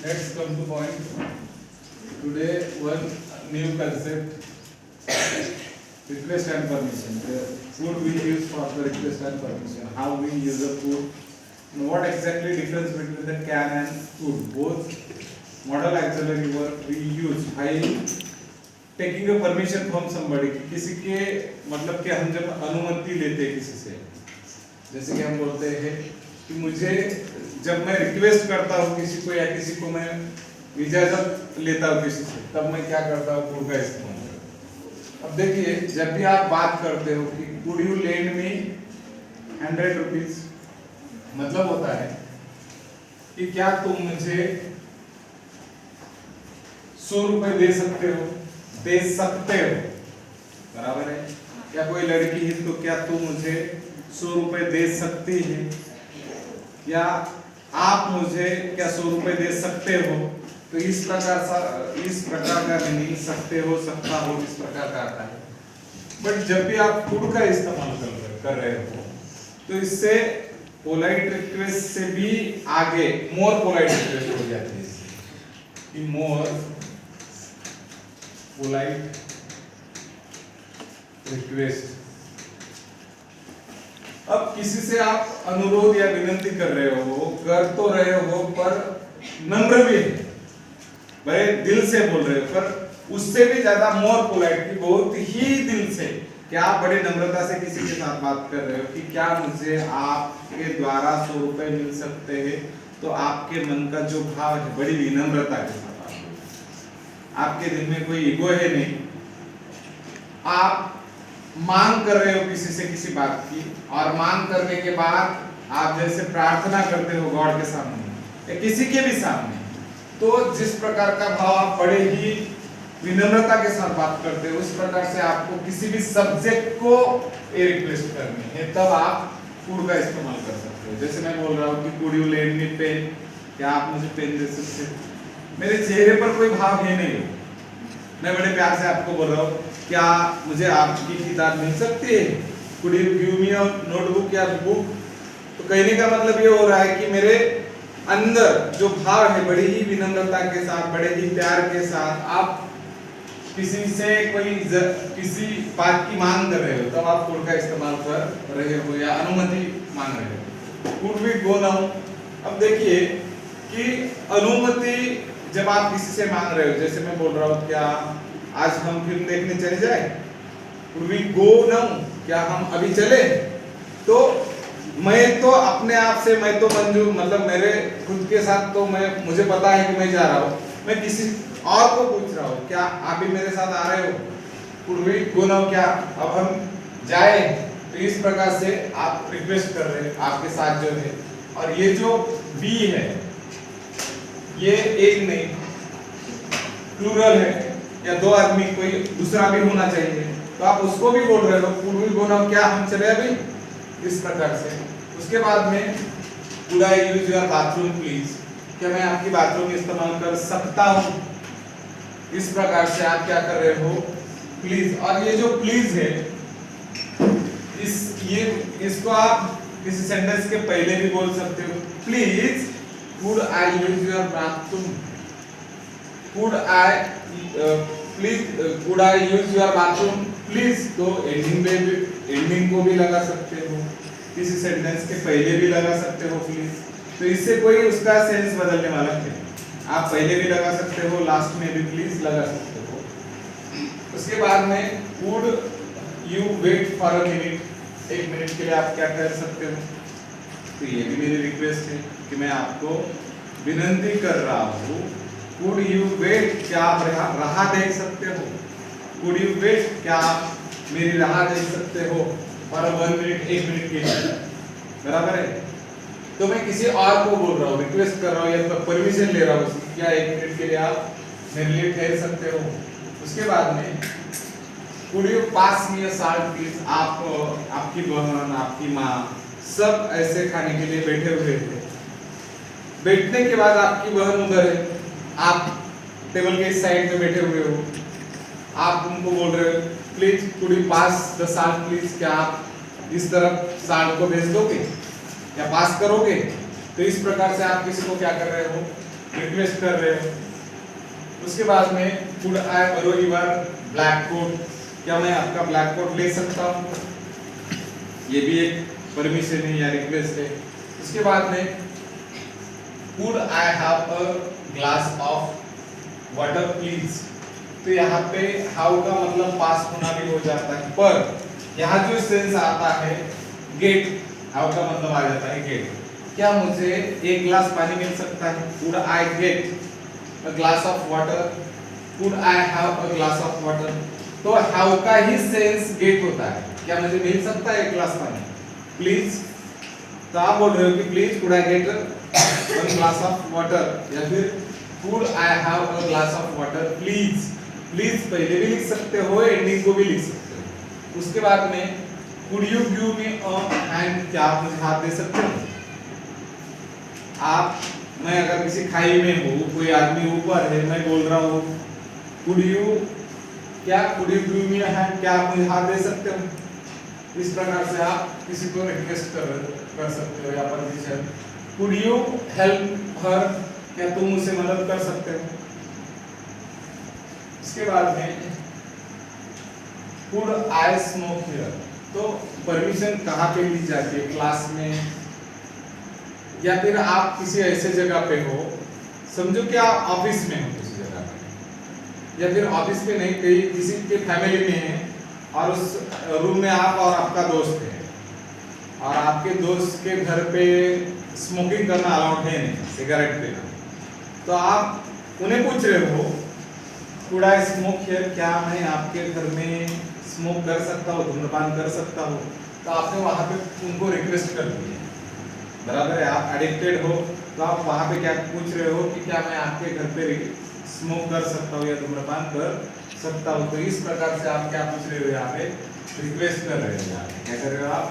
Let's come to point. Today one new concept, request and permission. The food we use for the request and permission. How we use the food. And what exactly difference between the can and food? Both model auxiliary verb we use while taking a permission from somebody. किसी के मतलब कि हम जब अनुमति लेते हैं किसी से, जैसे कि हम बोलते हैं कि मुझे जब मैं रिक्वेस्ट करता हूँ किसी को या किसी को मैं इजाजत लेता हूँ किसी से, तब मैं क्या करता हूँ फूड का इस्तेमाल करता हूँ। अब देखिए, जब भी आप बात करते हो कि could you lend me 100 rupees, मतलब होता है कि क्या तुम मुझे 100 रुपए दे सकते हो, दे सकते हो, बराबर है। या कोई लड़की है तो क्या तुम मुझे 100 रुपए दे सकती है, या आप मुझे क्या 100 रुपए दे सकते हो। तो इस प्रकार का मीनिंग सकते हो, सकता हो, इस प्रकार का आता है। बट जब भी आप फूड का इस्तेमाल कर रहे हो तो इससे पोलाइट रिक्वेस्ट से भी आगे मोर पोलाइट रिक्वेस्ट हो जाती है, कि मोर पोलाइट रिक्वेस्ट। अब किसी से आप अनुरोध या विनती कर रहे हो, कर तो रहे हो पर नम्र भी है, बड़े दिल से बोल रहे हो, पर उससे भी ज्यादा मोर पोलाइट की बहुत ही दिल से, क्या आप बड़े नम्रता से किसी के साथ बात कर रहे हो कि क्या मुझे आपके द्वारा 100 रुपए मिल सकते हैं, तो आपके मन का जो भाव है बड़ी विनम्रता के साथ, आपके दिल में कोई ईगो है नहीं, आप मांग कर रहे हो किसी से किसी बात की, और मांग करने के बाद आप जैसे प्रार्थना करते हो गॉड के सामने या किसी के भी सामने, तो जिस प्रकार का भाव आप बड़े ही विनम्रता के साथ बात करते हो, उस प्रकार से आपको किसी भी सब्जेक्ट को ये रिक्वेस्ट करनी है, तब आप फूड का इस्तेमाल कर सकते हो। जैसे मैं बोल रहा हूँ कि could you lend me pen, क्या आप मुझे पेन दे सकते हो। मेरे चेहरे पर कोई भाव है नहीं, मैं बड़े प्यार से आपको बोल रहा हूँ, क्या मुझे आपकी किताब मिल सकती है, could you give me a notebook या बुक। तो कहने का मतलब ये हो रहा है कि मेरे अंदर जो भाव है बड़ी ही विनम्रता के साथ, बड़े ही प्यार के साथ आप किसी से किसी बात की मांग कर रहे हो, तब आप फूड का इस्तेमाल कर रहे हो या अनुमति मांग रहे हो। Could we go now. अब देखिए कि अनुमति जब आप किसी से मांग रहे हो, जैसे मैं बोल रहा हूँ क्या आज हम फिल्म देखने चले जाए, कुड वी गो नाउ, क्या हम अभी चले। तो मैं तो अपने आप से, मैं तो मंजूर मतलब मेरे खुद के साथ तो मुझे पता है कि मैं जा रहा हूँ, मैं किसी और को पूछ रहा हूँ क्या आप भी मेरे साथ आ रहे हो, कुड वी गो नाउ, क्या अब हम जाए। तो इस प्रकार से आप रिक्वेस्ट कर रहे हैं आपके साथ जो है। और ये जो बी है ये एक नहीं प्लूरल है, या दो आदमी कोई दूसरा भी होना चाहिए, तो आप उसको भी बोल रहे हो कुड वी गो नाउ, क्या हम चले अभी, इस प्रकार से। उसके बाद में could I use your bathroom please, क्या मैं आपकी बाथरूम इस्तेमाल कर सकता हूँ। इस प्रकार से आप क्या कर रहे हो, प्लीज। और ये जो प्लीज है इसको आप किसी सेंटेंस के पहले भी बोल सकते हो, please could I use your bathroom, could I use your bathroom please. तो एंडिंग को भी लगा सकते हो, किसी सेंटेंस के पहले भी लगा सकते हो प्लीज। तो इससे कोई उसका सेंस बदलने वाला है, आप पहले भी लगा सकते हो, लास्ट में भी प्लीज लगा सकते हो। उसके बाद में could you wait for a minute, 1 minute के लिए आप क्या कर सकते हो। तो ये भी मेरी रिक्वेस्ट है कि मैं आपको विनती कर रहा हूँ, कुड यू वेट, क्या आप राह देख सकते हो, कुड यू वेट, क्या आप मेरी राह देख सकते हो, और 1 मिनट 1 मिनट के लिए, बराबर है। तो मैं किसी और को बोल रहा हूँ, रिक्वेस्ट कर रहा हूँ या परमिशन ले रहा हूँ, क्या 1 मिनट के लिए आप मेरे लिए ठहर सकते हो। उसके बाद में could you pass me a salt please, आपकी बहन, आपकी माँ सब ऐसे खाने के लिए बैठे हुए थे। बैठने के बाद आपकी बहन उधर है, आप टेबल के इस साइड में बैठे हुए हो, आप उनको बोल रहे हो please could you pass the salt please, क्या आप इस तरफ साल्ट को भेज दोगे या पास करोगे। तो इस प्रकार से आप किसी को क्या कर रहे हो, रिक्वेस्ट कर रहे हो। उसके बाद में could I borrow your black coat, क्या मैं आपका ब्लैक कोट ले सकता हूँ, ये भी एक परमिशन है या रिक्वेस्ट है। उसके बाद में could I have a glass of water please, तो यहाँ पे हाउ का मतलब पास होना भी हो जाता है, पर यहाँ जो सेंस आता है गेट, हाउ का मतलब आ जाता है गेट, क्या मुझे एक गिलास पानी मिल सकता है, could I get a glass of water, could I have a glass of water, तो हाउ का ही सेंस गेट होता है, क्या मुझे मिल सकता है एक गिलास पानी प्लीज, तो आप बोल रहे हो कि please could I get one glass of water, या फिर could I have a glass of water please, please पहले भी लिख सकते हो, एंडिंग को भी लिख सकते हो। उसके बाद में could you give me a hand, क्या आप मुझे हाथ दे सकते हो, आप, मैं अगर किसी खाई में हूँ, कोई आदमी ऊपर है, मैं बोल रहा हूँ कुड यू, क्या could you give me a hand, क्या आप मुझे हाथ दे सकते हो, इस प्रकार से आप किसी को रिक्वेस्ट कर सकते हो या permission. Could you help her, क्या तुम उसे मदद कर सकते हो। इसके बाद में कुड आई स्मोक हियर, तो परमिशन कहाँ पे ली जाती है, क्लास में, या फिर आप किसी ऐसे जगह पे हो, समझो कि आप ऑफिस में हो किसी जगह पे, या फिर ऑफिस पे नहीं, कहीं किसी के फैमिली में है और उस रूम में आप और आपका दोस्त है, और आपके दोस्त के घर पे स्मोकिंग करना अलाउड है नहीं, सिगरेट पीना, तो आप उन्हें पूछ रहे हो कुड आई स्मोक हियर, क्या मैं आपके घर में स्मोक कर सकता हूँ, धूम्रपान कर सकता हूँ, तो आपने वहां पे उनको रिक्वेस्ट कर दी है, बराबर है, आप एडिक्टेड हो, तो आप वहां पे क्या पूछ रहे हो कि क्या मैं आपके घर पे स्मोक कर सकता हूँ या धूम्रपान कर सकता हूँ, तो इस प्रकार से आप क्या पूछ रहे हो, यहाँ पे रिक्वेस्ट कर रहे हो, यहाँ पे क्या कर रहे हो आप,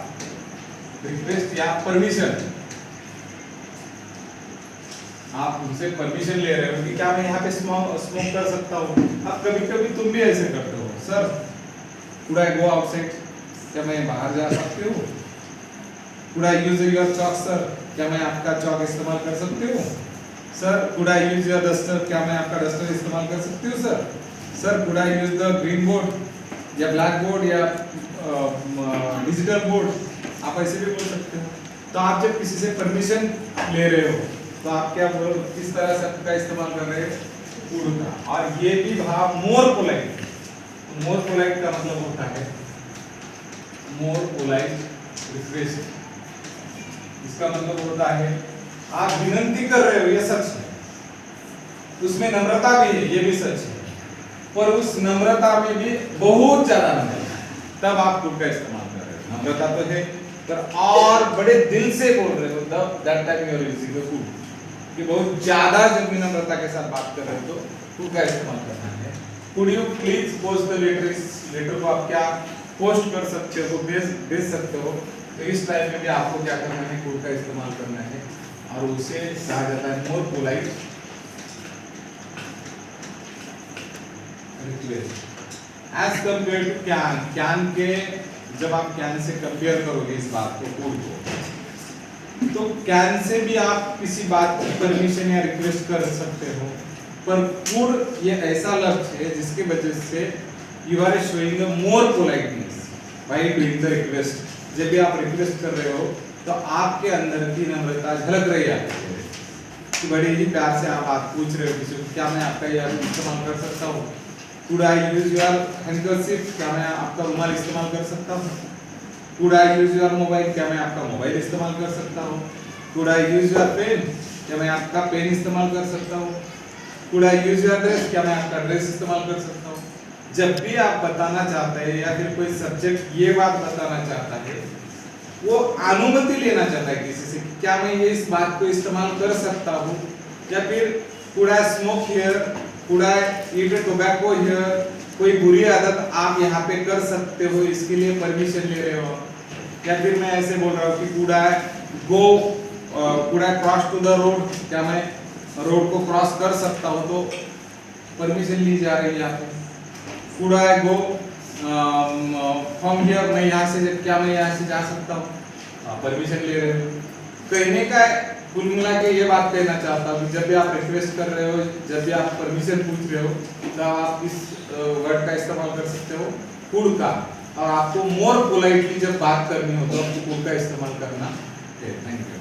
रिक्वेस्ट या परमिशन, आप उनसे परमिशन ले रहे हो कि क्या मैं यहाँ पे स्मोक कर सकता हूँ। अब कभी कभी तुम भी ऐसे करते हो, sir could I go outside, क्या मैं बाहर जा सकती हूँ, could I use your chalk sir, क्या मैं आपका चॉक इस्तेमाल कर सकती हूँ, sir could I use your duster, क्या मैं आपका डस्टर इस्तेमाल कर सकती हूँ, sir could I use the green board या ब्लैक बोर्ड या डिजिटल बोर्ड, आप ऐसे भी बोल सकते हो। तो आप जब किसी से परमिशन ले रहे हो तो आप क्या बोल, किस तरह से का इस्तेमाल कर रहे हैं, कुड का। और ये भी भाव मोर पोलाइट, मोर पोलाइट का मतलब होता है मोर पोलाइट रिक्वेस्ट, इसका मतलब होता है आप विनती कर रहे हो, ये सच है, उसमें नम्रता भी है, ये भी सच है, पर उस नम्रता में भी बहुत ज्यादा नम्रता है, तब आप कुड का इस्तेमाल कर रहे हो। नम्रता तो है पर और बड़े दिल से बोल रहे हो, तब that time you are using the could, कि बहुत ज्यादा जब विनम्रता के साथ बात कर रहे हो तो कुड का इस्तेमाल करना है। Could you please post the letter, इस लेटर को आप क्या पोस्ट कर सकते हो, भेज सकते हो, तो इस टाइम में भी आपको क्या करना है, कुड का इस्तेमाल करना है, और उसे कहा जाता है more polite request as compare to can. Can के जब आप कैन से कंपेयर करोगे इस बात को, कुड को, तो कैन से भी आप किसी बात की परमिशन या रिक्वेस्ट कर सकते हो, पर कुड ये ऐसा लफ्ज है जिसके वजह से you are showing a more politeness by doing the request. जब भी आप रिक्वेस्ट कर रहे हो तो आपके अंदर की नम्रता झलक रही है कि बड़े ही प्यार से आप बात पूछ रहे हो किसी को, क्या मैं आपका यह इस्तेमाल कर सकता हूँ, could I use your handkerchief, क्या मैं आपका रुमाल इस्तेमाल कर सकता हूँ, could I use your mobile, क्या मैं आपका मोबाइल इस्तेमाल कर सकता हूँ, could I use your pen, क्या मैं आपका पेन इस्तेमाल कर सकता हूँ, could I use your dress, क्या मैं आपका ड्रेस इस्तेमाल कर सकता हूँ। जब भी आप बताना चाहते हैं या फिर कोई सब्जेक्ट ये बात बताना चाहता है, वो अनुमति लेना चाहता है किसी से, क्या मैं ये इस बात को इस्तेमाल कर सकता हूँ, या फिर could I smoke here, could I eat tobacco here, कोई बुरी आदत आप यहाँ पे कर सकते हो, इसके लिए परमिशन ले रहे हो। या फिर मैं ऐसे बोल रहा हूँ कि could I go, could I cross to the road, क्या मैं रोड को क्रॉस कर सकता हूँ, तो परमिशन ली जा रही है यहाँ पे। Could I go from here, मैं यहाँ से, क्या मैं यहाँ से जा सकता हूँ, परमिशन ले रहे हो। कहने का कुल मिला के ये बात कहना चाहता हूँ कि जब भी आप रिक्वेस्ट कर रहे हो, जब भी आप परमिशन पूछ रहे हो, तब आप इस वर्ड का इस्तेमाल कर सकते हो, कुड का। और आपको मोर पोलाइटली जब बात करनी हो तो आपको कुड का इस्तेमाल करना है। Thank you.